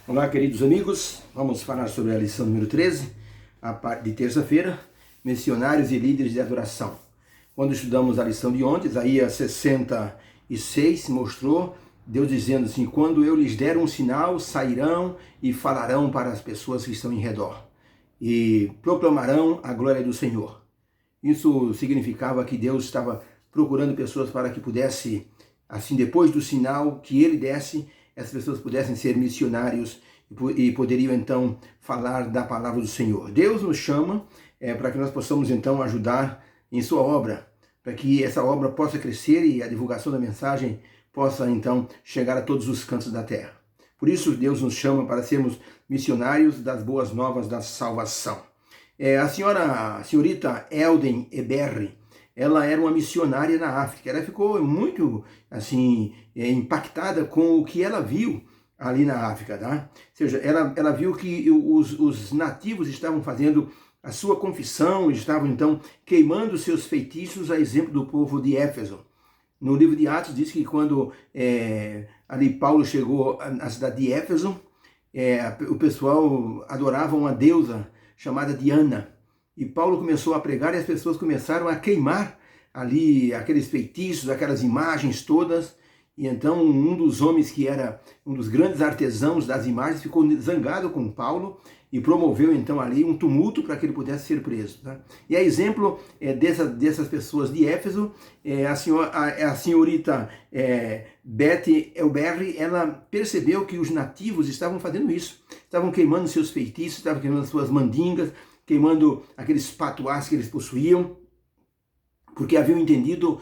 Olá, queridos amigos, vamos falar sobre a lição número 13, a parte de terça-feira, missionários e líderes de adoração. Quando estudamos a lição de ontem, Isaías 66 mostrou Deus dizendo assim: quando eu lhes der um sinal, sairão e falarão para as pessoas que estão em redor e proclamarão a glória do Senhor. Isso significava que Deus estava procurando pessoas para que pudesse, assim, depois do sinal que ele desse, essas pessoas pudessem ser missionários e poderiam então falar da palavra do Senhor. Deus nos chama para que nós possamos então ajudar em sua obra, para que essa obra possa crescer e a divulgação da mensagem possa então chegar a todos os cantos da terra. Por isso Deus nos chama para sermos missionários das boas novas da salvação. A senhorita Elden Eberry, ela era uma missionária na África. Ela ficou muito impactada com o que ela viu ali na África, tá? Ou seja, ela viu que os nativos estavam fazendo a sua confissão, estavam então queimando seus feitiços, a exemplo do povo de Éfeso. No livro de Atos diz que quando ali Paulo chegou à cidade de Éfeso, o pessoal adorava uma deusa chamada Diana. E Paulo começou a pregar e as pessoas começaram a queimar ali aqueles feitiços, aquelas imagens todas. E então um dos homens que era um dos grandes artesãos das imagens ficou zangado com Paulo e promoveu então ali um tumulto para que ele pudesse ser preso. Tá? E a exemplo dessas pessoas de Éfeso, a senhorita Betty Elberry, ela percebeu que os nativos estavam fazendo isso. Estavam queimando seus feitiços, estavam queimando suas mandingas, queimando aqueles patuás que eles possuíam, porque haviam entendido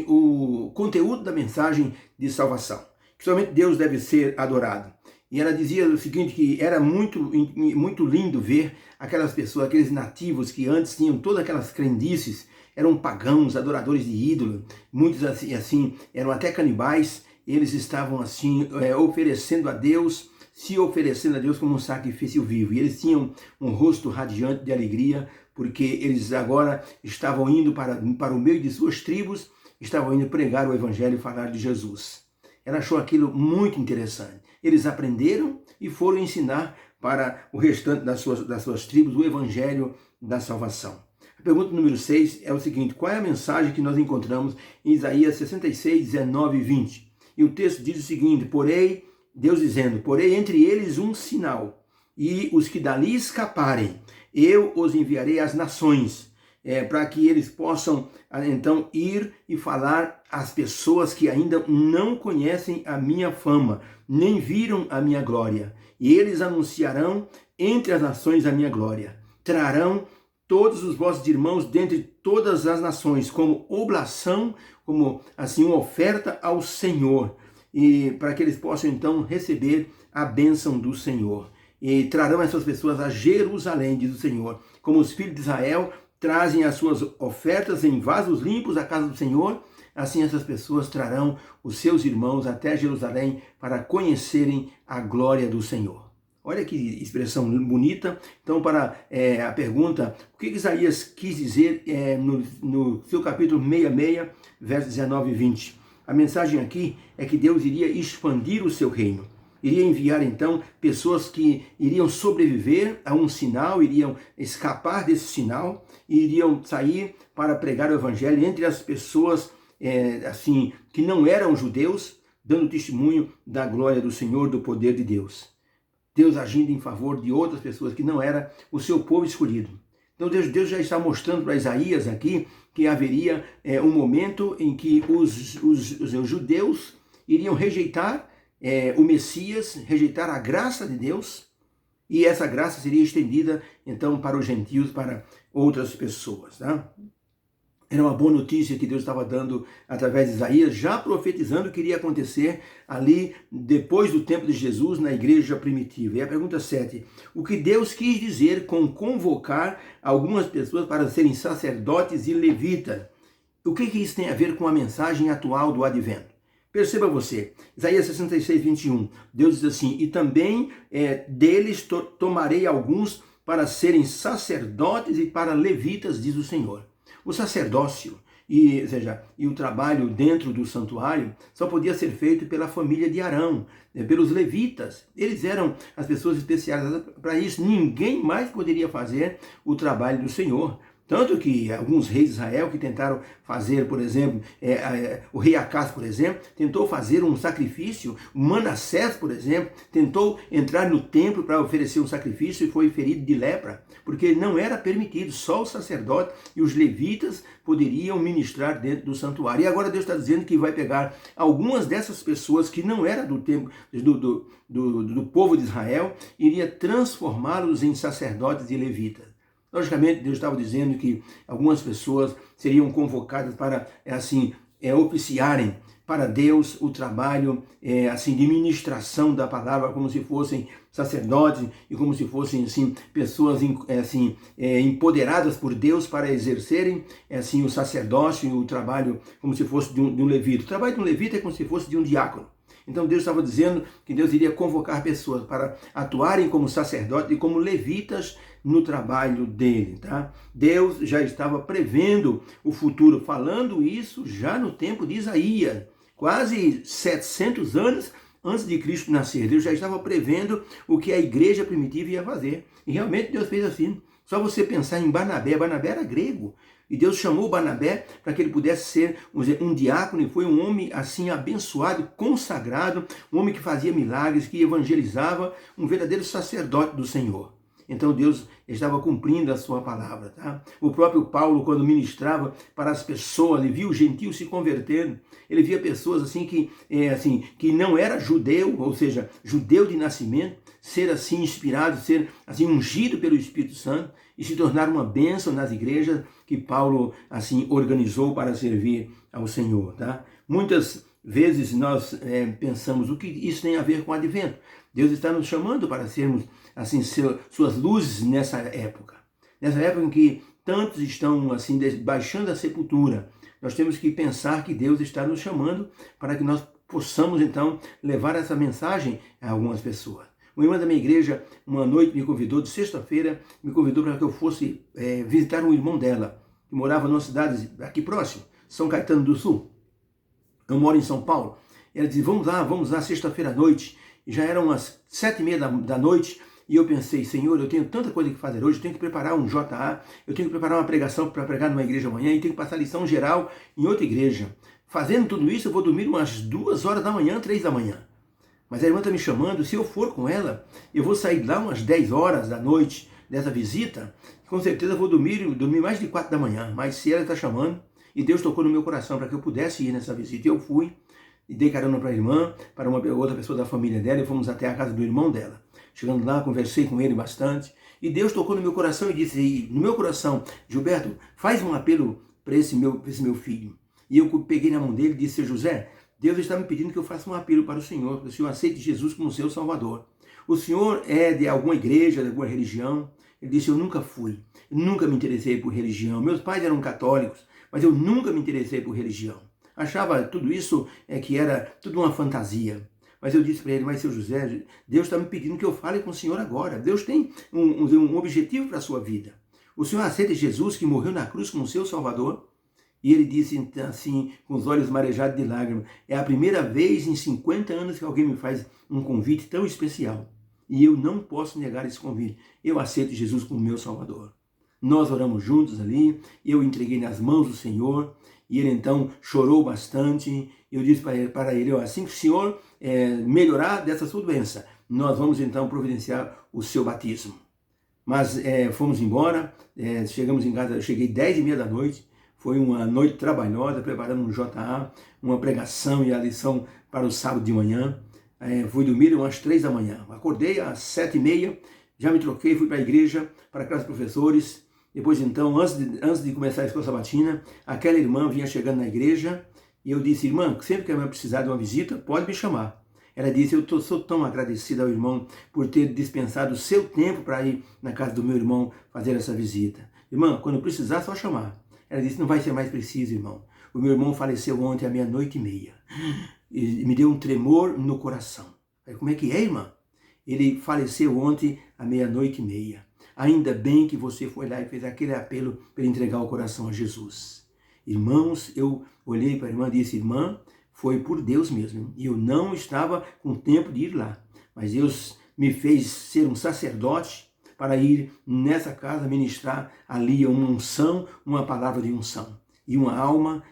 o conteúdo da mensagem de salvação, que somente Deus deve ser adorado. E ela dizia o seguinte, que era muito lindo ver aquelas pessoas, aqueles nativos que antes tinham todas aquelas crendices, eram pagãos, adoradores de ídolo, muitos assim eram até canibais. Eles estavam oferecendo a Deus, se oferecendo a Deus como um sacrifício vivo. E eles tinham um rosto radiante de alegria, porque eles agora estavam indo para o meio de suas tribos, estavam indo pregar o evangelho e falar de Jesus. Ela achou aquilo muito interessante. Eles aprenderam e foram ensinar para o restante das suas tribos o evangelho da salvação. A pergunta número 6 é o seguinte: qual é a mensagem que nós encontramos em Isaías 66, 19 e 20? E o texto diz o seguinte: Deus dizendo, porém entre eles um sinal, e os que dali escaparem, eu os enviarei às nações, para que eles possam então ir e falar às pessoas que ainda não conhecem a minha fama, nem viram a minha glória. E eles anunciarão entre as nações a minha glória. Trarão todos os vossos irmãos dentre todas as nações, como oblação, como assim uma oferta ao Senhor, e para que eles possam então receber a bênção do Senhor. E trarão essas pessoas a Jerusalém, diz o Senhor, como os filhos de Israel trazem as suas ofertas em vasos limpos à casa do Senhor, assim essas pessoas trarão os seus irmãos até Jerusalém para conhecerem a glória do Senhor. Olha que expressão bonita. Então, para a pergunta, o que Isaías quis dizer no seu capítulo 66, versos 19 e 20? A mensagem aqui é que Deus iria expandir o seu reino. Iria enviar então pessoas que iriam sobreviver a um sinal, iriam escapar desse sinal e iriam sair para pregar o evangelho entre as pessoas que não eram judeus, dando testemunho da glória do Senhor, do poder de Deus. Deus agindo em favor de outras pessoas que não era o seu povo escolhido. Então Deus já está mostrando para Isaías aqui que haveria um momento em que os judeus iriam rejeitar o Messias, rejeitar a graça de Deus, e essa graça seria estendida então para os gentios, para outras pessoas. Tá? Era uma boa notícia que Deus estava dando através de Isaías, já profetizando o que iria acontecer ali depois do tempo de Jesus na igreja primitiva. E a pergunta 7, o que Deus quis dizer com convocar algumas pessoas para serem sacerdotes e levitas? O que isso tem a ver com a mensagem atual do advento? Perceba você, Isaías 66, 21, Deus diz assim, e também deles tomarei alguns para serem sacerdotes e para levitas, diz o Senhor. O sacerdócio ou seja, e o trabalho dentro do santuário só podia ser feito pela família de Arão, pelos levitas. Eles eram as pessoas especializadas para isso. Ninguém mais poderia fazer o trabalho do Senhor. Tanto que alguns reis de Israel que tentaram fazer, por exemplo, o rei Acaz, por exemplo, tentou fazer um sacrifício, Manassés, por exemplo, tentou entrar no templo para oferecer um sacrifício e foi ferido de lepra, porque não era permitido, só o sacerdote e os levitas poderiam ministrar dentro do santuário. E agora Deus está dizendo que vai pegar algumas dessas pessoas que não eram do tempo do povo de Israel, iria transformá-los em sacerdotes e levitas. Logicamente, Deus estava dizendo que algumas pessoas seriam convocadas para, oficiarem para Deus o trabalho, de ministração da palavra, como se fossem sacerdotes e como se fossem, pessoas, empoderadas por Deus para exercerem, o sacerdócio e o trabalho como se fosse de um levita. O trabalho de um levita é como se fosse de um diácono. Então Deus estava dizendo que Deus iria convocar pessoas para atuarem como sacerdotes e como levitas no trabalho dele, tá? Deus já estava prevendo o futuro, falando isso já no tempo de Isaías, quase 700 anos antes de Cristo nascer. Deus já estava prevendo o que a igreja primitiva ia fazer. E realmente Deus fez assim. Só você pensar em Barnabé. Barnabé era grego. E Deus chamou Barnabé para que ele pudesse ser um diácono, e foi um homem assim abençoado, consagrado, um homem que fazia milagres, que evangelizava, um verdadeiro sacerdote do Senhor. Então Deus estava cumprindo a sua palavra, tá? O próprio Paulo, quando ministrava para as pessoas, ele viu os gentios se convertendo, ele via pessoas que não era judeu, ou seja, judeu de nascimento, ser assim inspirado, ser assim ungido pelo Espírito Santo e se tornar uma bênção nas igrejas que Paulo assim organizou para servir ao Senhor, tá? Muitas vezes nós pensamos, o que isso tem a ver com o advento? Deus está nos chamando para sermos assim suas luzes nessa época em que tantos estão assim baixando a sepultura. Nós temos que pensar que Deus está nos chamando para que nós possamos então levar essa mensagem a algumas pessoas. Uma irmã da minha igreja, uma noite me convidou, de sexta-feira, me convidou para que eu fosse visitar um irmão dela, que morava numa cidade aqui próximo, São Caetano do Sul. Eu moro em São Paulo. Ela disse, vamos lá, sexta-feira à noite. E já eram umas 7h30 da noite, e eu pensei, Senhor, eu tenho tanta coisa que fazer hoje, eu tenho que preparar um JA, eu tenho que preparar uma pregação para pregar numa igreja amanhã, e tenho que passar lição geral em outra igreja. Fazendo tudo isso, eu vou dormir umas 2 horas da manhã, 3 da manhã. Mas a irmã está me chamando, se eu for com ela, eu vou sair lá umas 10 horas da noite dessa visita, com certeza eu vou dormir mais de 4 da manhã, mas se ela está chamando, e Deus tocou no meu coração para que eu pudesse ir nessa visita, e eu fui, e dei carona para a irmã, para uma outra pessoa da família dela, e fomos até a casa do irmão dela. Chegando lá, conversei com ele bastante, e Deus tocou no meu coração e disse, no meu coração, Gilberto, faz um apelo para esse meu filho. E eu peguei na mão dele e disse, José, Deus está me pedindo que eu faça um apelo para o Senhor, que o Senhor aceite Jesus como seu Salvador. O Senhor é de alguma igreja, de alguma religião? Ele disse, eu nunca fui, nunca me interessei por religião. Meus pais eram católicos, mas eu nunca me interessei por religião. Achava tudo isso que era tudo uma fantasia. Mas eu disse para ele, mas seu José, Deus está me pedindo que eu fale com o Senhor agora. Deus tem um objetivo para a sua vida. O Senhor aceita Jesus que morreu na cruz como seu Salvador? E ele disse assim, com os olhos marejados de lágrimas, é a primeira vez em 50 anos que alguém me faz um convite tão especial. E eu não posso negar esse convite. Eu aceito Jesus como meu Salvador. Nós oramos juntos ali, eu entreguei nas mãos do Senhor, e ele então chorou bastante. Eu disse para ele, assim que o Senhor melhorar dessa sua doença, nós vamos então providenciar o seu batismo. Mas fomos embora, chegamos em casa, eu cheguei 10h30 da noite, foi uma noite trabalhosa, preparando um JA, uma pregação e a lição para o sábado de manhã. Fui dormir umas 3 da manhã, acordei às 7h30, já me troquei, fui para a igreja, para a classe de professores. Depois então, antes de começar a escola sabatina, aquela irmã vinha chegando na igreja e eu disse, irmã, sempre que eu precisar de uma visita, pode me chamar. Ela disse, eu sou tão agradecida ao irmão por ter dispensado o seu tempo para ir na casa do meu irmão fazer essa visita. Irmã, quando precisar, só chamar. Ela disse, não vai ser mais preciso, irmão. O meu irmão faleceu ontem à 00:30. E me deu um tremor no coração. Falei, como é que é, irmã? Ele faleceu ontem à 00:30. Ainda bem que você foi lá e fez aquele apelo para entregar o coração a Jesus. Irmãos, eu olhei para a irmã e disse, irmã, foi por Deus mesmo. E eu não estava com tempo de ir lá. Mas Deus me fez ser um sacerdote para ir nessa casa ministrar ali uma unção, uma palavra de unção. E uma alma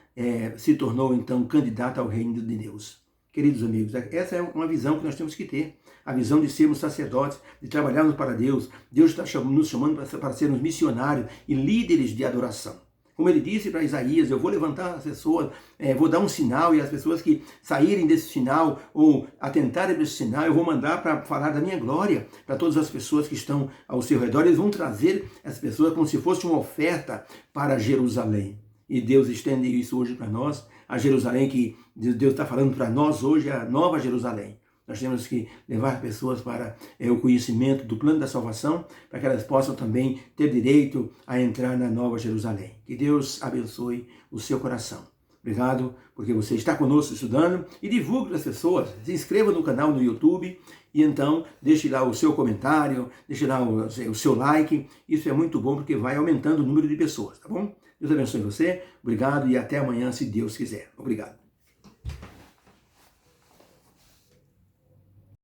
se tornou então candidata ao reino de Deus. Queridos amigos, essa é uma visão que nós temos que ter. A visão de sermos sacerdotes, de trabalharmos para Deus. Deus está nos chamando para sermos missionários e líderes de adoração. Como ele disse para Isaías, eu vou levantar as pessoas, vou dar um sinal, e as pessoas que saírem desse sinal ou atentarem para esse sinal, eu vou mandar para falar da minha glória para todas as pessoas que estão ao seu redor. Eles vão trazer as pessoas como se fosse uma oferta para Jerusalém. E Deus estende isso hoje para nós, a Jerusalém que Deus está falando para nós hoje, a nova Jerusalém. Nós temos que levar pessoas para o conhecimento do plano da salvação, para que elas possam também ter direito a entrar na Nova Jerusalém. Que Deus abençoe o seu coração. Obrigado porque você está conosco estudando e divulgue para as pessoas. Se inscreva no canal no YouTube e então deixe lá o seu comentário, deixe lá o seu like. Isso é muito bom porque vai aumentando o número de pessoas, tá bom? Deus abençoe você. Obrigado e até amanhã, se Deus quiser. Obrigado.